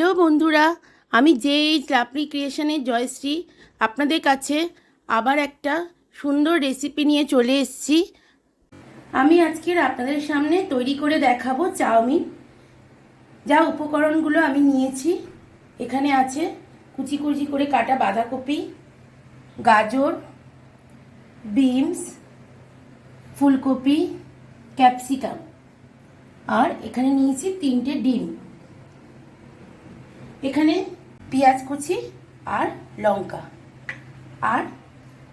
Hello বন্ধুরা, আমি JH lovely ক্রিয়েশনের Jayashree আপনাদের কাছে আবার একটা সুন্দর রেসিপি নিয়ে চলে এসেছি। আমি আজকের আপনাদের সামনে তৈরি করে দেখাবো চাউমিন। যা উপকরণগুলো আমি নিয়েছি, এখানে আছে কুচি কুচি করে কাটা বাঁধাকপি, গাজর, বিনস, ফুলকপি, ক্যাপসিকাম, আর এখানে নিয়েছি 3টে ডিম। এখানে পেঁয়াজ কুচি আর লঙ্কা। আর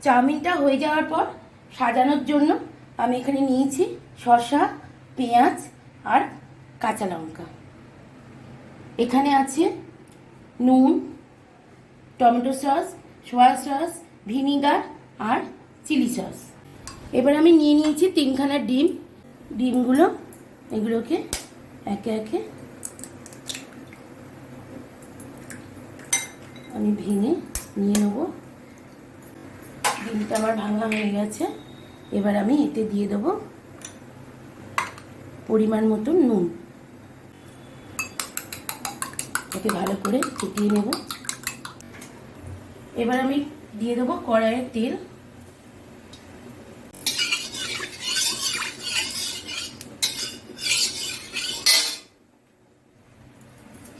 চাউমিনটা হয়ে যাওয়ার পর সাজানোর জন্য আমি এখানে নিয়েছি শসা, পেঁয়াজ আর কাঁচা লঙ্কা। এখানে আছে নুন, tomato sauce, soya sauce, vinegar আর চিলি সস। এবার আমি নিয়ে নিয়েছি 3খানা ডিম। ডিমগুলো এগুলোকে একে একে আমি ভেঙে নিয়ে নেব। ডিমটা আমার ভাঙা হয়ে গেছে। এবার আমি এতে দিয়ে দেব পরিমাণ মতো নুন। একে ভালো করে ফুটিয়ে নেব। এবার আমি দিয়ে দেবো কড়াইয়ের তেল।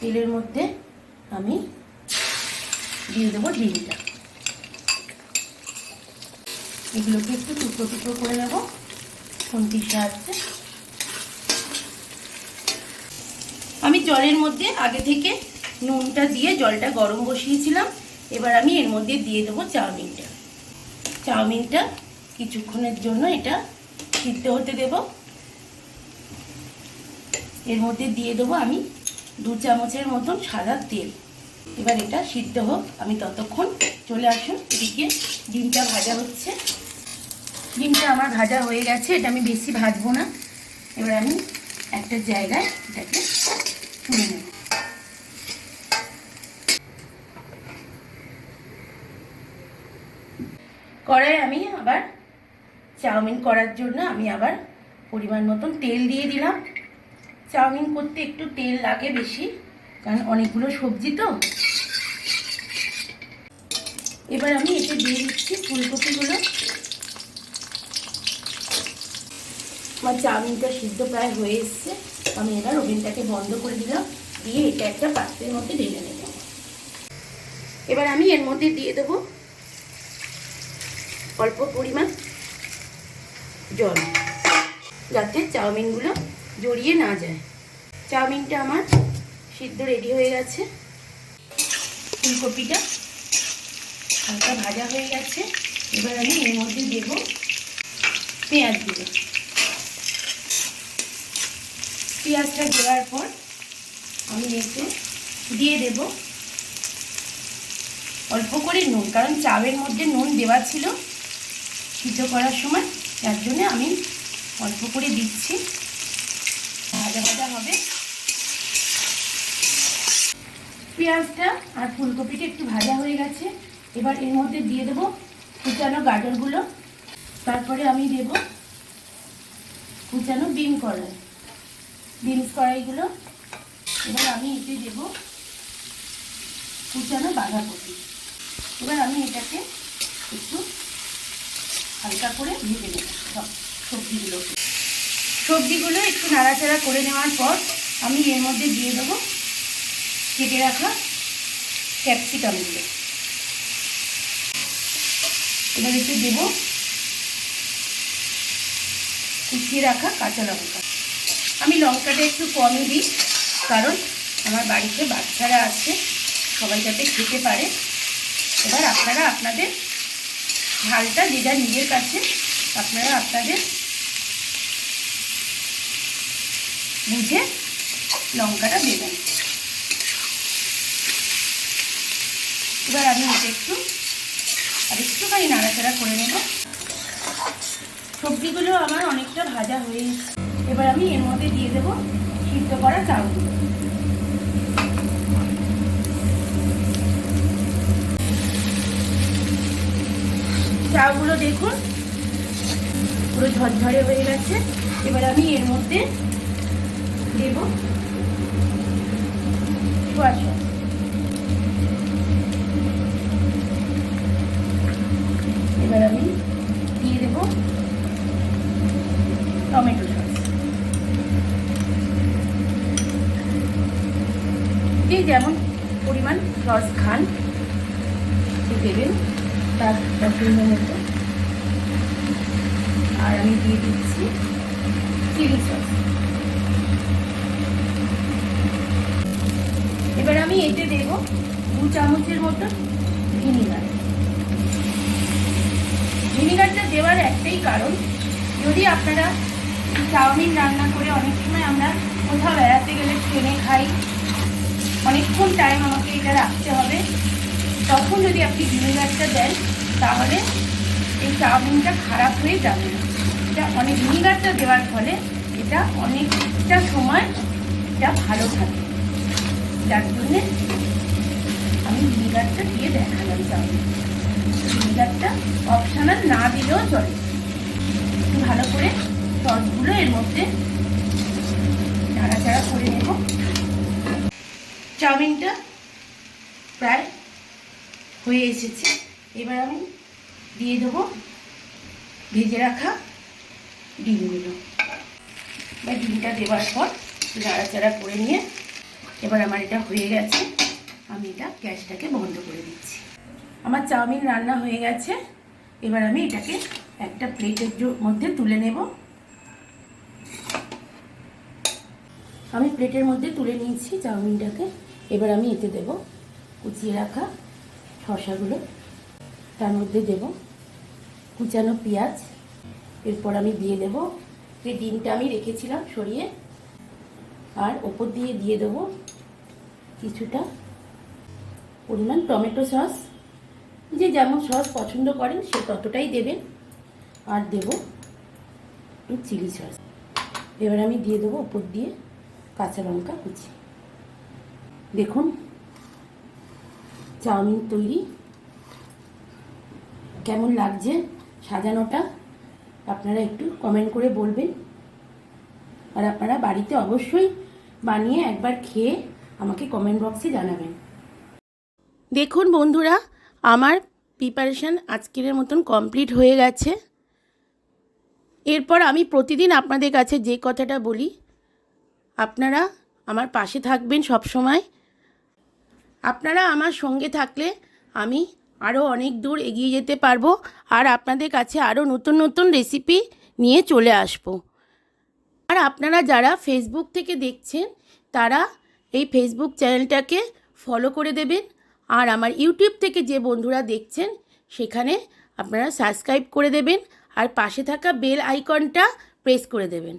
তেলের মধ্যে আমি দিয়ে দেবো ডিমটা। এগুলোকে একটু টুকরো টুকরো করে নেব খুন্তির সাহায্যে। আমি জলের মধ্যে আগে থেকে নুনটা দিয়ে জলটা গরম বসিয়েছিলাম। এবার আমি এর মধ্যে দিয়ে দেবো চাউমিনটা। চাউমিনটা কিছুক্ষণের জন্য এটা সিদ্ধ হতে দেব। এর মধ্যে দিয়ে দেবো আমি 2 চামচের মতন সাদা তেল। এবার এটা সিদ্ধ হোক, আমি ততক্ষণ চলে আসুন এদিকে ডিমটা ভাজা হচ্ছে। ডিমটা আমার ভাজা হয়ে গেছে, এটা আমি বেশি ভাজবো না। এবার আমি একটা জায়গায় এটাকে তুলে নেব। কড়াইয়ে আমি আবার চাউমিন করার জন্য আমি আবার পরিমাণ মতন তেল দিয়ে দিলাম। চাউমিন করতে একটু তেল লাগে বেশি, কারণ অনেকগুলো সবজি তো। এবার আমি এতে দিয়ে দিচ্ছি ফুলকপিগুলো। আমার চাউমিনটা সিদ্ধ প্রায় হয়ে এসছে। আমি এবার ওভেনটাকে বন্ধ করে দিলাম, দিয়ে এটা একটা পাত্রের মধ্যে ঢেলে নেব। এবার আমি এর মধ্যে দিয়ে দেবো অল্প পরিমাণ জল, যাতে চাউমিনগুলো জড়িয়ে না যায়। চাউমিনটা আমার সিদ্ধ রেডি হয়ে গেছে। ফুলকপিটা হালকা ভাজা হয়ে গেছে। এবার আমি এর মধ্যে দেব পেঁয়াজগুলো। পেঁয়াজটা দেওয়ার পর আমি এতে দিয়ে দেব অল্প করে নুন, কারণ চাউয়ের মধ্যে নুন দেওয়া ছিল সিদ্ধ করার সময়, তার জন্য আমি অল্প করে দিচ্ছি। ভাজা ভাজা হবে। পেঁয়াজটা আর ফুলকপিটা একটু ভাজা হয়ে গেছে। এবার এর মধ্যে দিয়ে দেবো কুচানো গাজরগুলো। তারপরে আমি দেব কুচানো বিনস কড়াইগুলো। এবার আমি এতে দেব কুচানো বাঁধাকপি। এবার আমি এটাকে একটু হালকা করে ভেজে নেব সব সবজিগুলো একটু নাড়াচাড়া করে নেওয়ার পর আমি এর মধ্যে দিয়ে দেবো কেটে রাখা ক্যাপসিকামগুলো। এবার একটু দেবো কুচিয়ে রাখা কাঁচা লঙ্কা। আমি লঙ্কাটা একটু কমই দিই, কারণ আমার বাড়িতে বাচ্চারা আছে, সবাই যাতে খেতে পারে। এবার আপনারা আপনাদের ঝালটা যে যা নিজের কাছে আপনারা আপনাদের বুঝে লঙ্কাটা দেবেন। এবার আমি এটা একটুখানি নাড়াচাড়া করে নেব। সবজিগুলো আমার অনেকটা ভাজা হয়ে গেছে। এবার আমি এর মধ্যে দিয়ে দেবো সিদ্ধ করা চাউগুলো। চাউগুলো দেখুন পুরো ঝরঝরে হয়ে গেছে। এবার আমি এর মধ্যে দেব সোয়া সস, এবার আমি দিয়ে দেব টমেটো সস। যে যেমন পরিমাণ সস খান দেবেন তার পছন্দ মতো। আর আমি দিয়ে দিচ্ছি চিলি সস। এবার আমি এতে দেব 2 চামচের মতো ভিনিগার। ভিনিগারটা দেওয়ার একটাই কারণ, যদি আপনারা চাউমিন রান্না করে অনেক সময় আমরা কোথাও বেড়াতে গেলে ট্রেনে খাই, অনেকক্ষণ টাইম আমাকে এটা রাখতে হবে, তখন যদি আপনি ভিনিগারটা দেন তাহলে এই চাউমিনটা খারাপ হয়ে যাবে না। এটা অনেক ভিনিগারটা দেওয়ার ফলে এটা অনেকটা সময় এটা ভালো থাকে, যার জন্যে আমি ভিনিগারটা দিয়ে দেখালাম চাউমিন। ভিনিগারটা অপশনাল না দিলেও চলে। একটু ভালো করে সসগুলো এর মধ্যে নাড়াচাড়া করে নেব। চাউমিনটা প্রায় হয়ে এসেছে। এবার আমি দিয়ে দেবো ভেজে রাখা ডিমগুলো। এবার ডিমটা দেওয়ার পর নাড়াচাড়া করে নিয়ে এবার আমার এটা হয়ে গেছে, আমি এটা গ্যাসটাকে বন্ধ করে দিচ্ছি। আমার চাউমিন রান্না হয়ে গেছে। এবার আমি এটাকে একটা প্লেটের মধ্যে তুলে নেব। আমি প্লেটের মধ্যে তুলে নিয়েছি চাউমিনটাকে। এবার আমি এতে দেব কুচিয়ে রাখা শসাগুলো, তার মধ্যে দেব কুচানো পেঁয়াজ, এরপর আমি দিয়ে দেব যে ডিমটা আমি রেখেছিলাম সরিয়ে, আর ওপর দিয়ে দিয়ে দেব কিছুটা পরিমাণ টমেটো সস। যে যেমন সস পছন্দ করেন সে ততটাই দেবেন। আর দেব চিলি সস। এবার আমি দিয়ে দেবো ওপর দিয়ে কাঁচা লঙ্কা কুচি। দেখুন চাউমিন তৈরি। কেমন লাগছে সাজানোটা আপনারা একটু কমেন্ট করে বলবেন। আর আপনারা বাড়িতে অবশ্যই বানিয়ে একবার খেয়ে আমাকে কমেন্ট বক্সে জানাবেন। দেখুন বন্ধুরা, আমার প্রিপারেশান আজকের মতন কমপ্লিট হয়ে গেছে। এরপর আমি প্রতিদিন আপনাদের কাছে যে কথাটা বলি, আপনারা আমার পাশে থাকবেন সব সময়। আপনারা আমার সঙ্গে থাকলে আমি আরও অনেক দূর এগিয়ে যেতে পারবো, আর আপনাদের কাছে আরও নতুন নতুন রেসিপি নিয়ে চলে আসব। আর আপনারা যারা ফেসবুক থেকে দেখছেন তারা এই ফেসবুক চ্যানেলটাকে ফলো করে দেবেন। আর আমার ইউটিউব থেকে যে বন্ধুরা দেখছেন সেখানে আপনারা সাবস্ক্রাইব করে দেবেন, আর পাশে থাকা বেল আইকনটা প্রেস করে দেবেন।